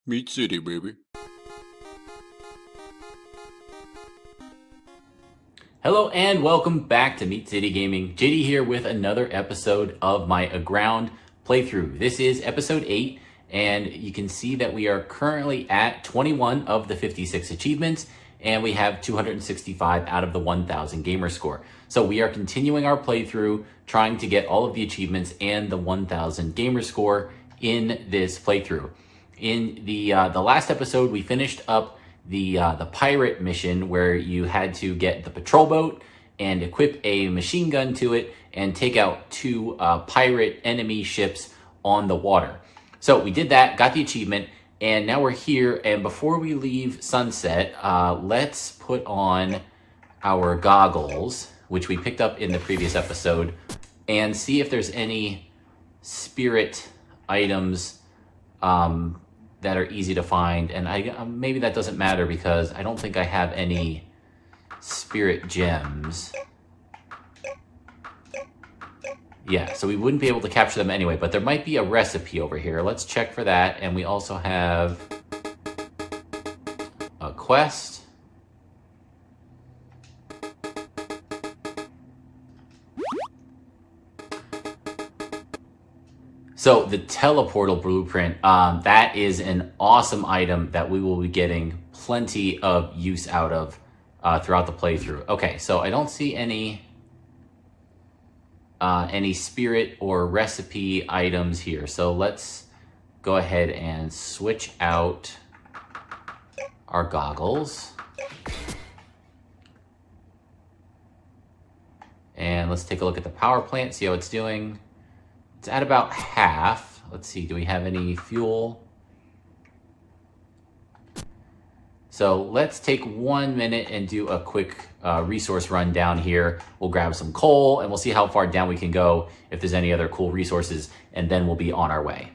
Meat City, baby. Hello and welcome back to Meat City Gaming. JD here with another episode of my Aground playthrough. This is episode 8, and you can see that we are currently at 21 of the 56 achievements, and we have 265 out of the 1000 Gamerscore. So we are continuing our playthrough, trying to get all of the achievements and the 1000 Gamerscore in this playthrough. In the last episode, we finished up the pirate mission where you had to get the patrol boat and equip a machine gun to it and take out two pirate enemy ships on the water. So we did that, got the achievement, and now we're here. And before we leave Sunset, let's put on our goggles, which we picked up in the previous episode, and see if there's any spirit items that are easy to find. And maybe that doesn't matter because I don't think I have any spirit gems. Yeah, so we wouldn't be able to capture them anyway, but there might be a recipe over here. Let's check for that. And we also have a quest. So the teleportal blueprint, that is an awesome item that we will be getting plenty of use out of throughout the playthrough. Okay, so I don't see any spirit or recipe items here. So let's go ahead and switch out our goggles. And let's take a look at the power plant, see how it's doing. It's at about half. Let's see, do we have any fuel? So let's take 1 minute and do a quick resource run down here. We'll grab some coal and we'll see how far down we can go, if there's any other cool resources, and then we'll be on our way.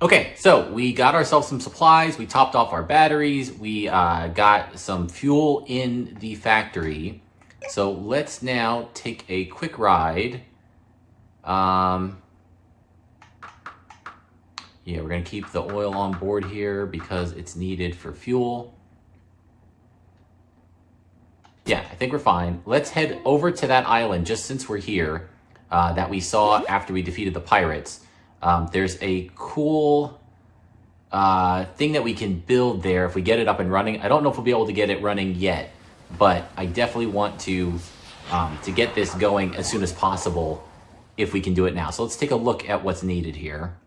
Okay, so we got ourselves some supplies, we topped off our batteries, we got some fuel in the factory. So let's now take a quick ride. Yeah, we're gonna keep the oil on board here because it's needed for fuel. Yeah, I think we're fine. Let's head over to that island just since we're here that we saw after we defeated the pirates. There's a cool thing that we can build there if we get it up and running. I don't know if we'll be able to get it running yet, but I definitely want to get this going as soon as possible if we can do it now. So let's take a look at what's needed here.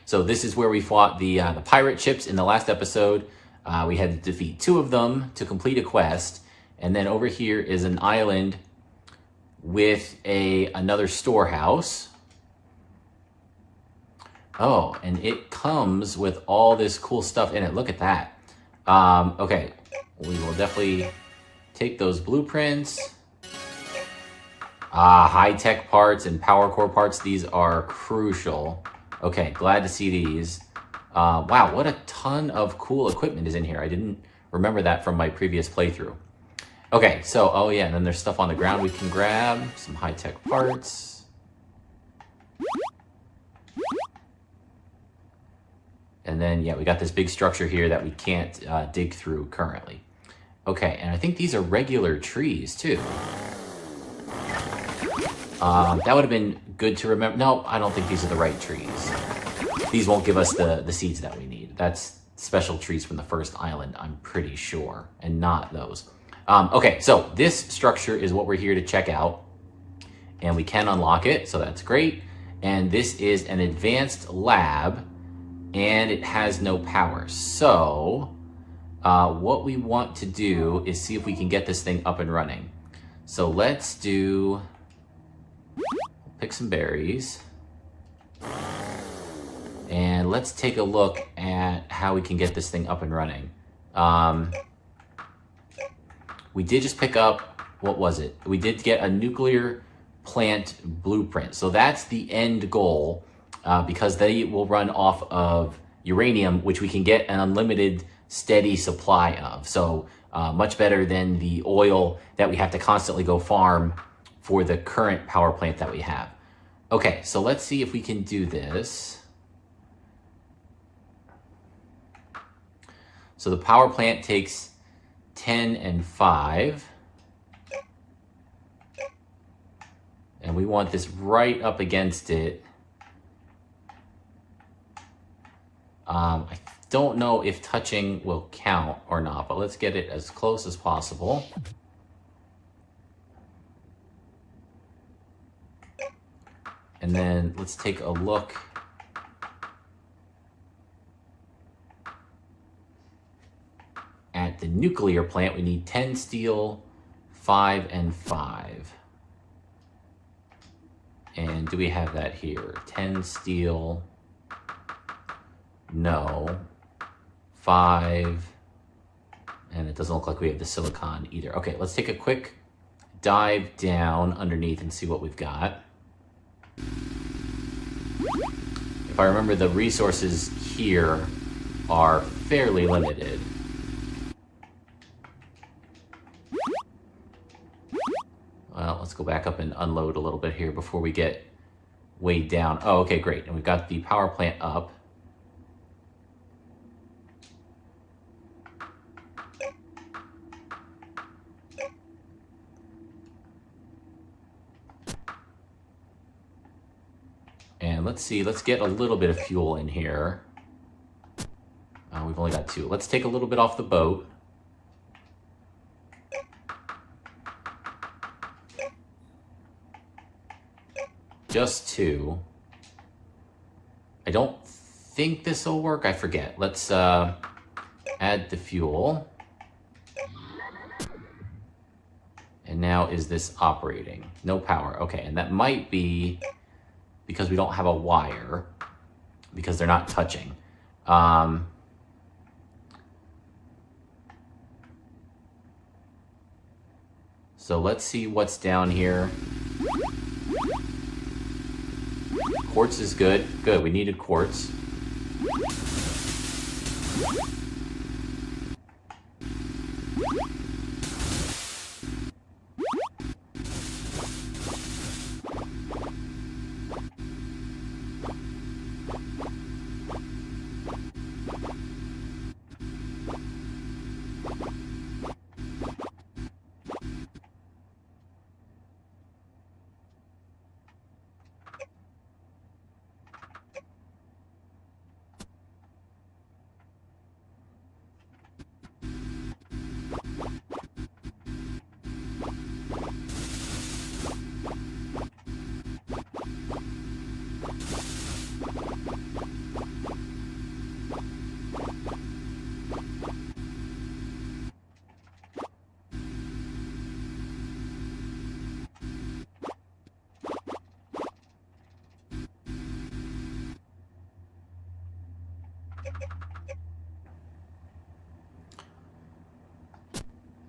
So this is where we fought the pirate ships in the last episode. We had to defeat 2 of them to complete a quest. And then over here is an island with another storehouse. Oh, and it comes with all this cool stuff in it. Look at that. Okay, we will definitely take those blueprints. High-tech parts and power core parts. These are crucial. Okay, glad to see these. Wow, what a ton of cool equipment is in here. I didn't remember that from my previous playthrough. Okay, so, oh yeah, and then there's stuff on the ground we can grab. Some high-tech parts. And then, yeah, we got this big structure here that we can't dig through currently. Okay, and I think these are regular trees, too. That would have been good to remember. No, I don't think these are the right trees. These won't give us the seeds that we need. That's special trees from the first island, I'm pretty sure, and not those. Okay, so this structure is what we're here to check out, and we can unlock it, so that's great. And this is an advanced lab, and it has no power. So what we want to do is see if we can get this thing up and running. So let's pick some berries. And let's take a look at how we can get this thing up and running. We did just pick up, what was it? We did get a nuclear plant blueprint. So that's the end goal because they will run off of uranium, which we can get an unlimited steady supply of. So much better than the oil that we have to constantly go farm for the current power plant that we have. Okay, so let's see if we can do this. So the power plant takes 10 and 5. And we want this right up against it. I don't know if touching will count or not, but let's get it as close as possible. And then let's take a look at the nuclear plant. We need 10 steel, 5 and 5. And do we have that here? 10 steel, no, 5, and it doesn't look like we have the silicon either. Okay, let's take a quick dive down underneath and see what we've got. If I remember, the resources here are fairly limited. Well, let's go back up and unload a little bit here before we get weighed down. Oh, okay, great. And we've got the power plant up. And let's see, let's get a little bit of fuel in here. We've only got 2. Let's take a little bit off the boat. Just 2. I don't think this will work. I forget. Let's add the fuel. And now is this operating? No power. Okay, and that might be because we don't have a wire, because they're not touching. So let's see what's down here. Quartz is good. Good, we needed quartz.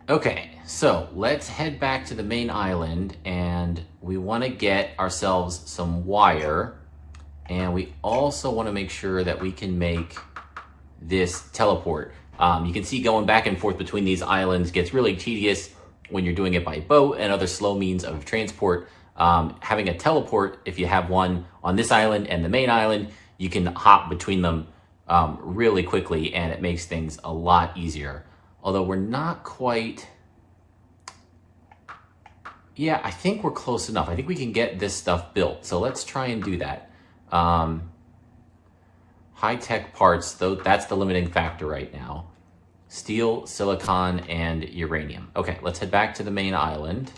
Okay, so let's head back to the main island, and we want to get ourselves some wire, and we also want to make sure that we can make this teleport. You can see going back and forth between these islands gets really tedious when you're doing it by boat and other slow means of transport. Having a teleport, if you have one on this island and the main island, you can hop between them really quickly, and it makes things a lot easier. Although we're not quite... Yeah, I think we're close enough. I think we can get this stuff built. So let's try and do that. High-tech parts, though, that's the limiting factor right now. Steel, silicon, and uranium. Okay, let's head back to the main island.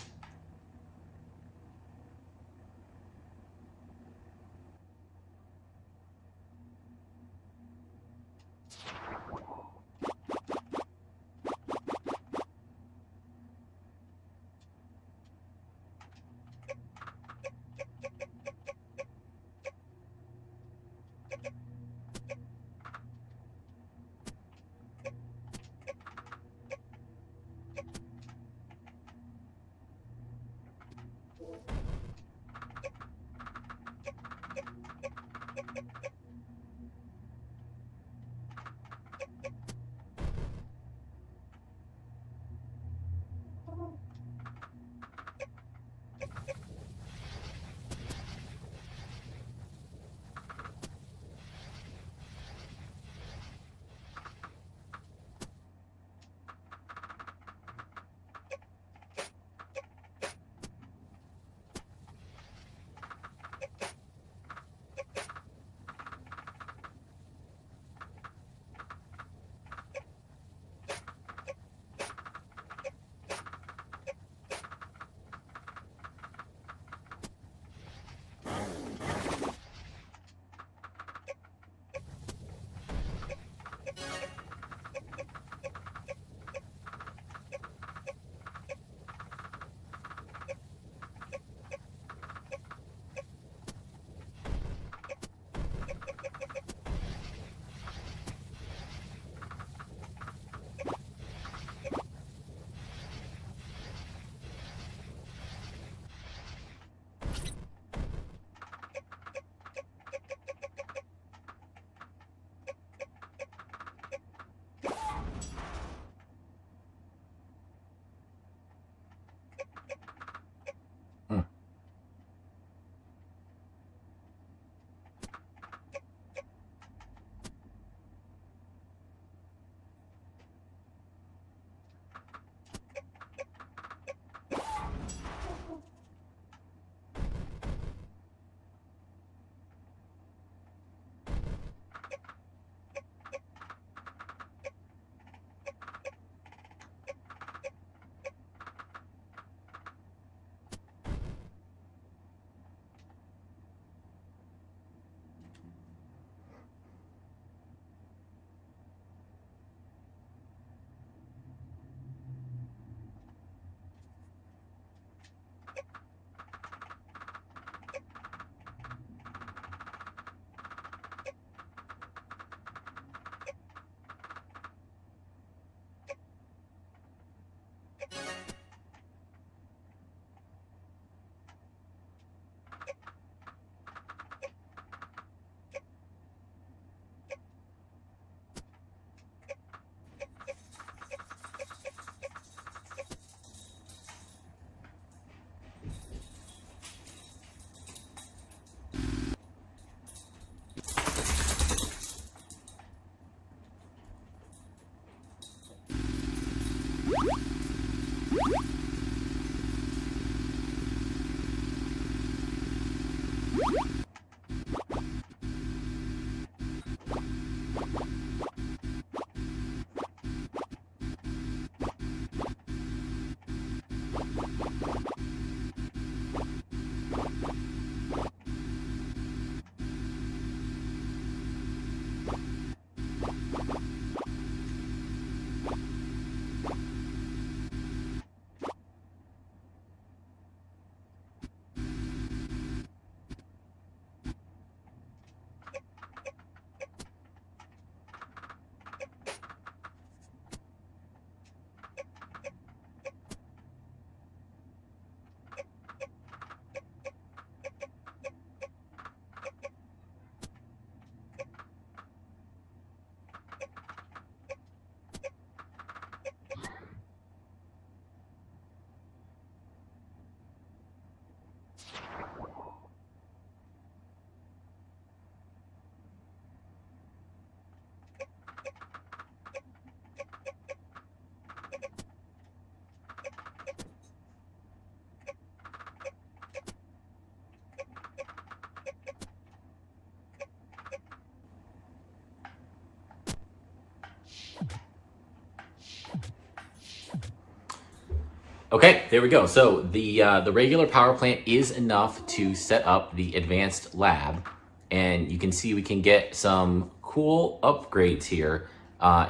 Okay, there we go. So the regular power plant is enough to set up the advanced lab, and you can see we can get some cool upgrades here,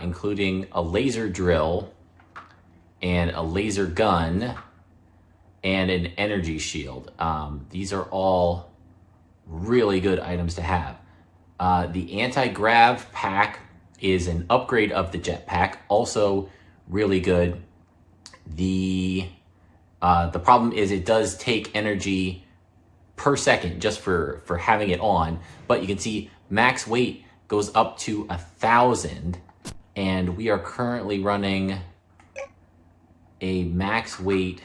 including a laser drill and a laser gun and an energy shield. These are all really good items to have. The anti-grav pack is an upgrade of the jetpack, also really good. The problem is it does take energy per second just for having it on, but you can see max weight goes up to 1,000, and we are currently running a max weight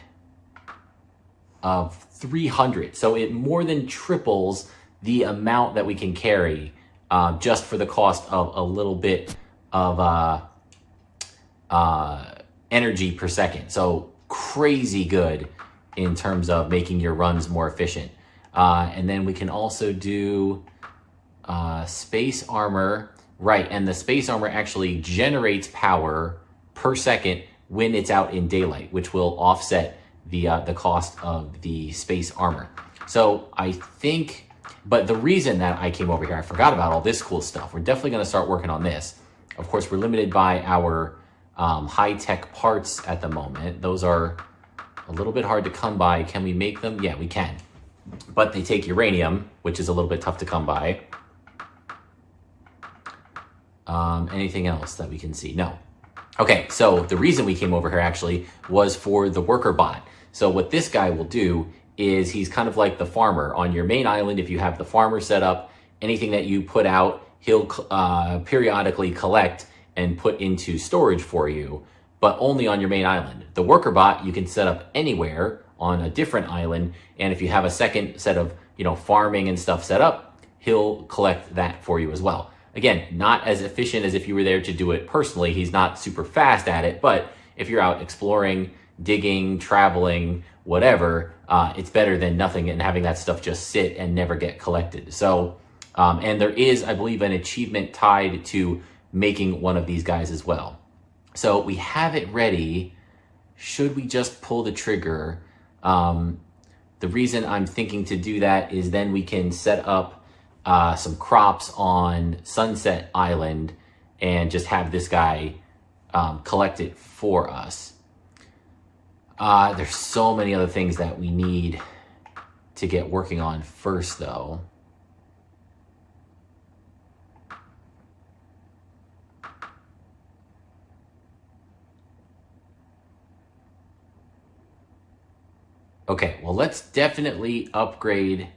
of 300. So it more than triples the amount that we can carry just for the cost of a little bit of energy per second. So crazy good in terms of making your runs more efficient. And then we can also do space armor, right? And the space armor actually generates power per second when it's out in daylight, which will offset the cost of the space armor. So I think, but the reason that I came over here, I forgot about all this cool stuff. We're definitely going to start working on this. Of course, we're limited by our high-tech parts at the moment. Those are a little bit hard to come by. Can we make them? Yeah, we can. But they take uranium, which is a little bit tough to come by. Anything else that we can see? No. Okay, so the reason we came over here actually was for the worker bot. So what this guy will do is he's kind of like the farmer. On your main island, if you have the farmer set up, anything that you put out, he'll periodically collect and put into storage for you, but only on your main island. The worker bot you can set up anywhere on a different island, and if you have a second set of farming and stuff set up, he'll collect that for you as well. Again, not as efficient as if you were there to do it personally. He's not super fast at it, but if you're out exploring, digging, traveling, whatever, it's better than nothing and having that stuff just sit and never get collected. So, and there is, I believe, an achievement tied to making one of these guys as well. So we have it ready. Should we just pull the trigger? The reason I'm thinking to do that is then we can set up some crops on Sunset Island and just have this guy collect it for us. There's so many other things that we need to get working on first, though. Okay, well, let's definitely upgrade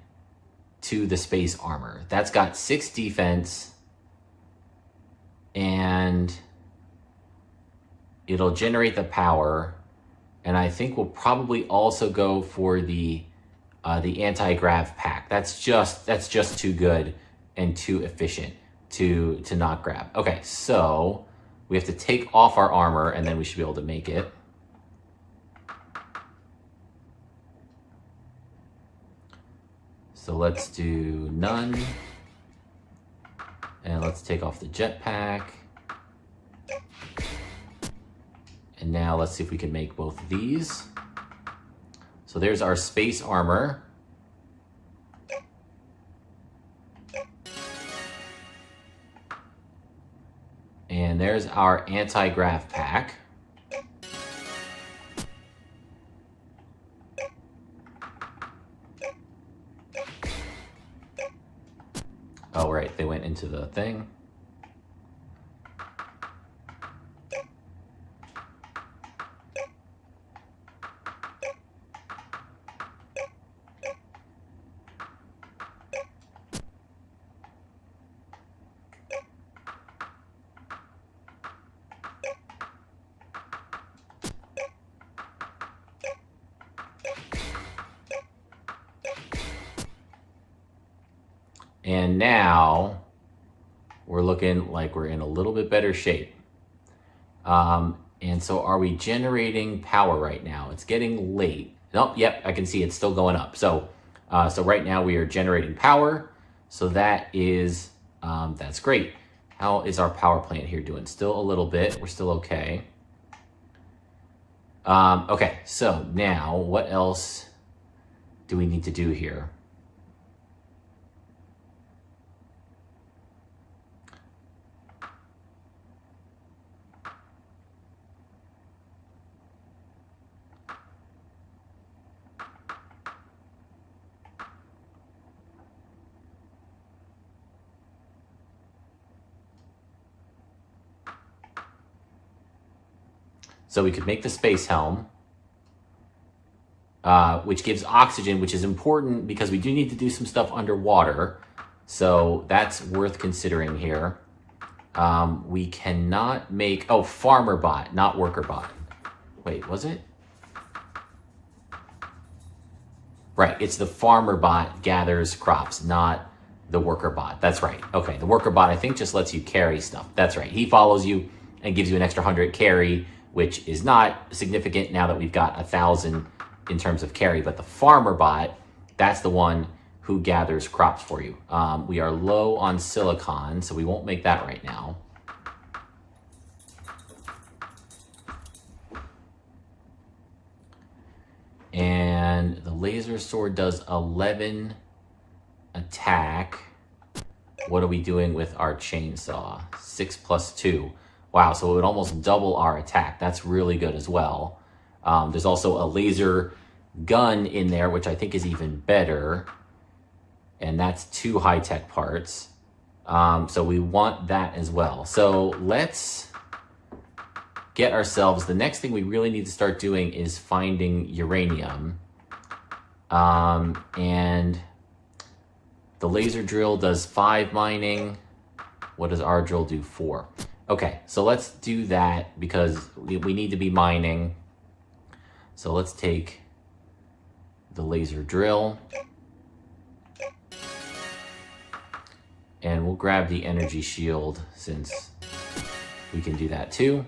to the space armor. That's got 6 defense, and it'll generate the power. And I think we'll probably also go for the anti-grav pack. That's just too good and too efficient to not grab. Okay, so we have to take off our armor, and then we should be able to make it. So let's do none, and let's take off the jetpack. And now let's see if we can make both of these. So there's our space armor. And there's our anti-grav pack. Oh, right, they went into the thing. And now we're looking like we're in a little bit better shape. And so are we generating power right now? It's getting late. Nope, yep, I can see it's still going up. So right now we are generating power. So that is, that's great. How is our power plant here doing? Still a little bit, we're still okay. Okay, so now what else do we need to do here? So we could make the space helm, which gives oxygen, which is important because we do need to do some stuff underwater. So that's worth considering here. We cannot make, oh, farmer bot, not worker bot. Wait, was it? Right, it's the farmer bot gathers crops, not the worker bot. That's right. Okay, the worker bot, I think, just lets you carry stuff. That's right. He follows you and gives you an extra 100 carry, which is not significant now that we've got 1,000 in terms of carry. But the farmer bot, that's the one who gathers crops for you. We are low on silicon, so we won't make that right now. And the laser sword does 11 attack. What are we doing with our chainsaw? 6 plus 2. Wow, so it would almost double our attack. That's really good as well. There's also a laser gun in there, which I think is even better. And that's 2 high-tech parts. So we want that as well. So let's get ourselves, the next thing we really need to start doing is finding uranium. And the laser drill does 5 mining. What does our drill do? 4. Okay, so let's do that because we need to be mining. So let's take the laser drill. And we'll grab the energy shield since we can do that too.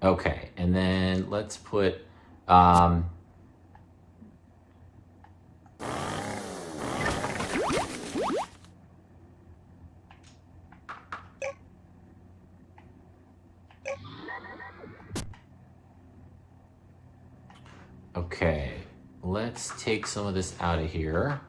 Okay, and then let's put okay, let's take some of this out of here.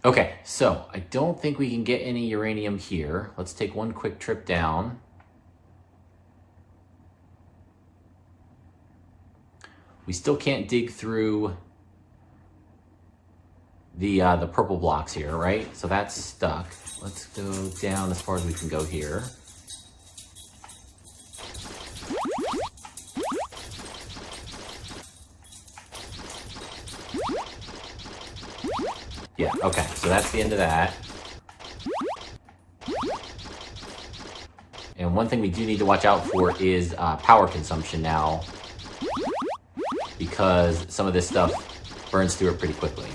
Okay, so I don't think we can get any uranium here. Let's take one quick trip down. We still can't dig through the purple blocks here, right? So that's stuck. Let's go down as far as we can go here. Yeah, okay, so that's the end of that. And one thing we do need to watch out for is power consumption now, because some of this stuff burns through it pretty quickly.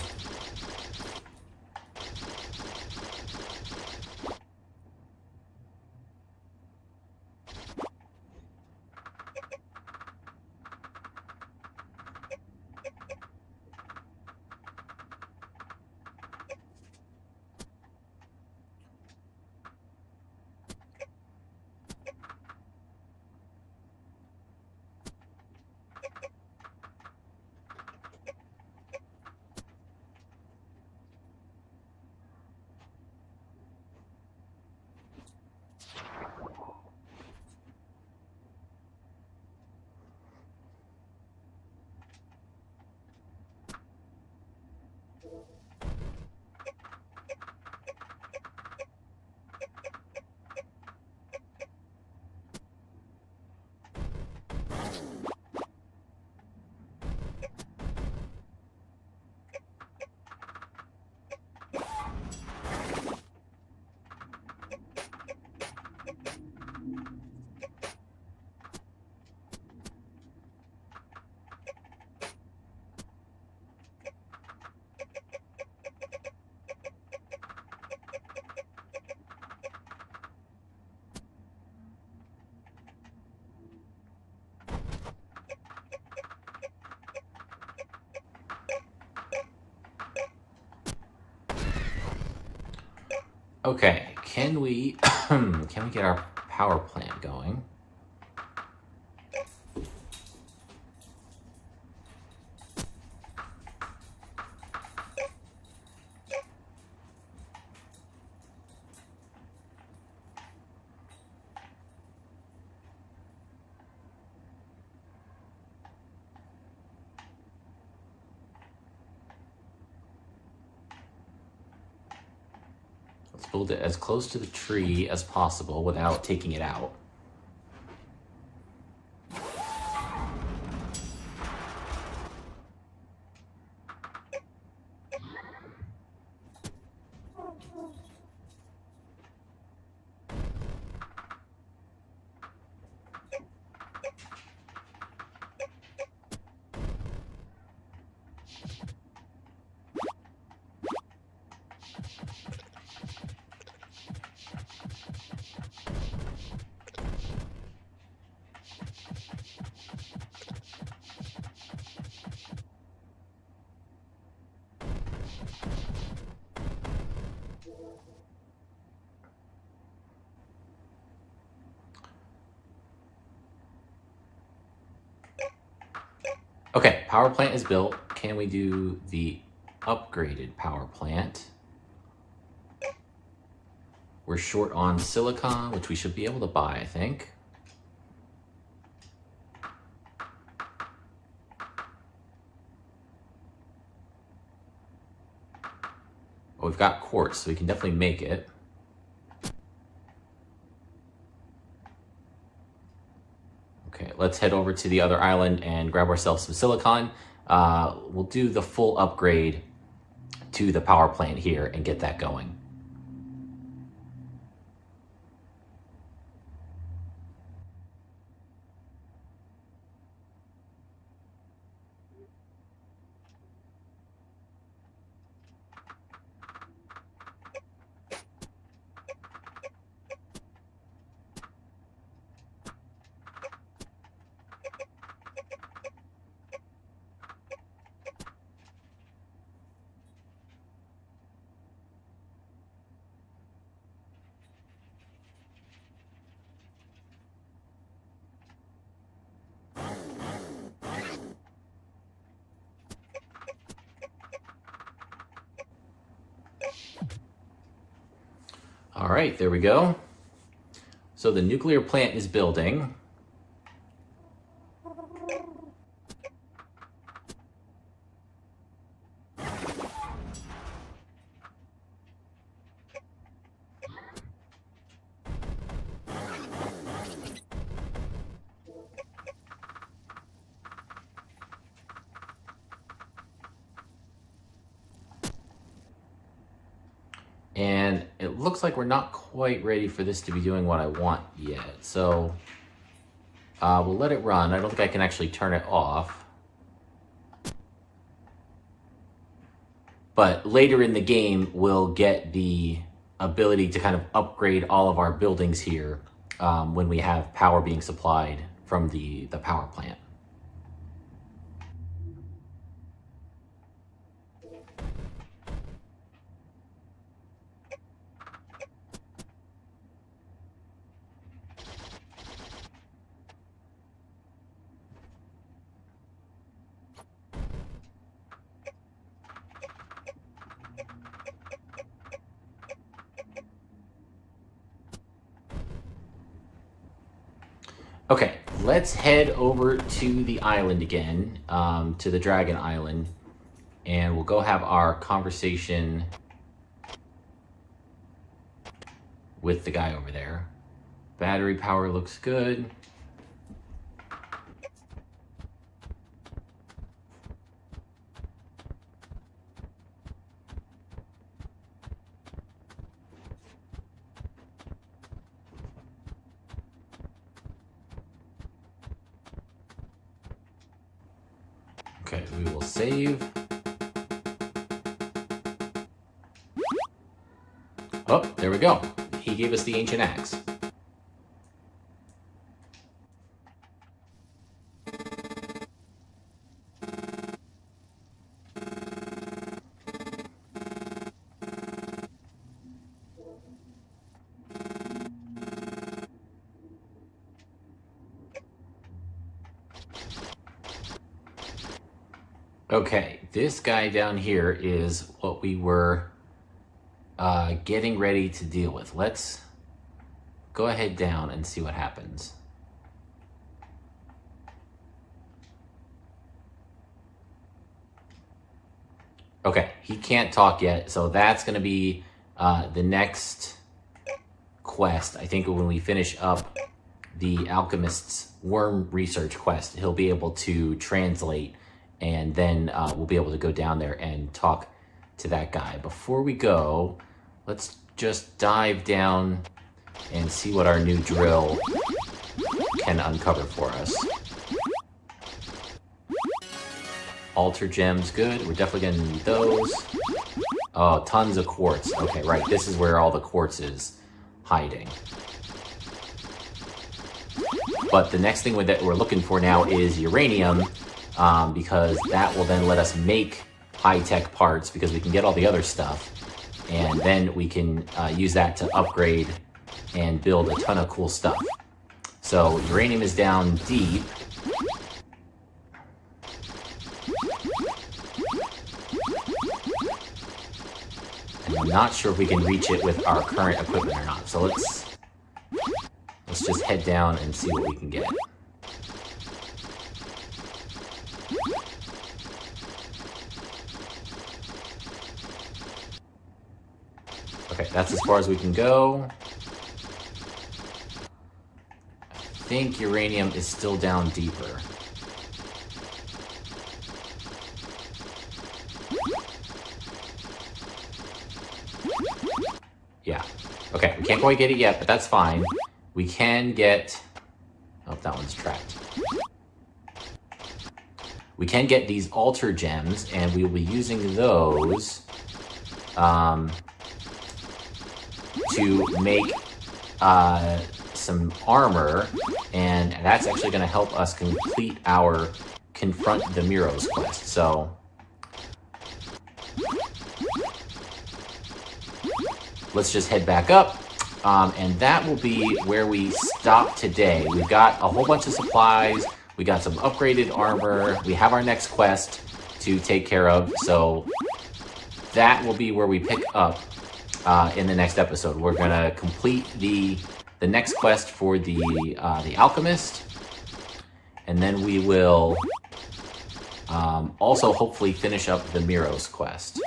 Okay, can we can we get our power plant going? Let's build it as close to the tree as possible without taking it out. Okay, power plant is built. Can we do the upgraded power plant? We're short on silicon, which we should be able to buy, I think. Well, we've got quartz, so we can definitely make it. Okay, let's head over to the other island and grab ourselves some silicon. We'll do the full upgrade to the power plant here and get that going. All right, there we go. So the nuclear plant is building. And it looks like we're not quite ready for this to be doing what I want yet. So we'll let it run. I don't think I can actually turn it off. But later in the game, we'll get the ability to kind of upgrade all of our buildings here when we have power being supplied from the power plant. Okay, let's head over to the island again, to the Dragon Island, and we'll go have our conversation with the guy over there. Battery power looks good. Okay, we will save. Oh, there we go. He gave us the ancient axe. Okay, this guy down here is what we were getting ready to deal with. Let's go ahead down and see what happens. Okay, he can't talk yet, so that's going to be the next quest. I think when we finish up the Alchemist's worm research quest, he'll be able to translate, and then we'll be able to go down there and talk to that guy. Before we go, let's just dive down and see what our new drill can uncover for us. Altar gems, good. We're definitely going to need those. Oh, tons of quartz. Okay, right. This is where all the quartz is hiding. But the next thing that we're looking for now is uranium, because that will then let us make high-tech parts, because we can get all the other stuff. And then we can use that to upgrade and build a ton of cool stuff. So uranium is down deep. And I'm not sure if we can reach it with our current equipment or not. So let's just head down and see what we can get. Okay, that's as far as we can go. I think uranium is still down deeper. Yeah. Okay, we can't quite get it yet, but that's fine. We can get... Oh, that one's trapped. We can get these altar gems, and we will be using those to make some armor, and that's actually going to help us complete our Confront the Miros quest. So let's just head back up, and that will be where we stop today. We've got a whole bunch of supplies, we got some upgraded armor, we have our next quest to take care of, so that will be where we pick up in the next episode. We're gonna complete the next quest for the Alchemist, and then we will also hopefully finish up the Miros quest.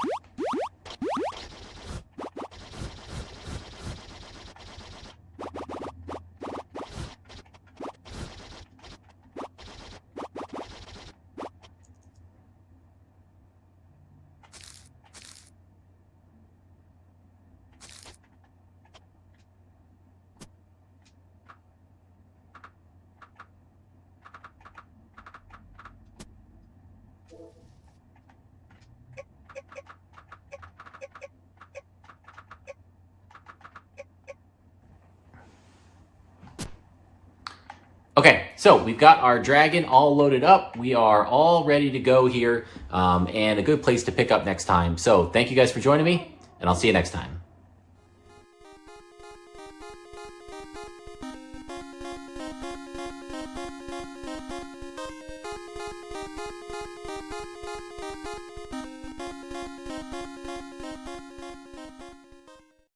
Okay, so we've got our dragon all loaded up. We are all ready to go here, and a good place to pick up next time. So thank you guys for joining me, and I'll see you next time.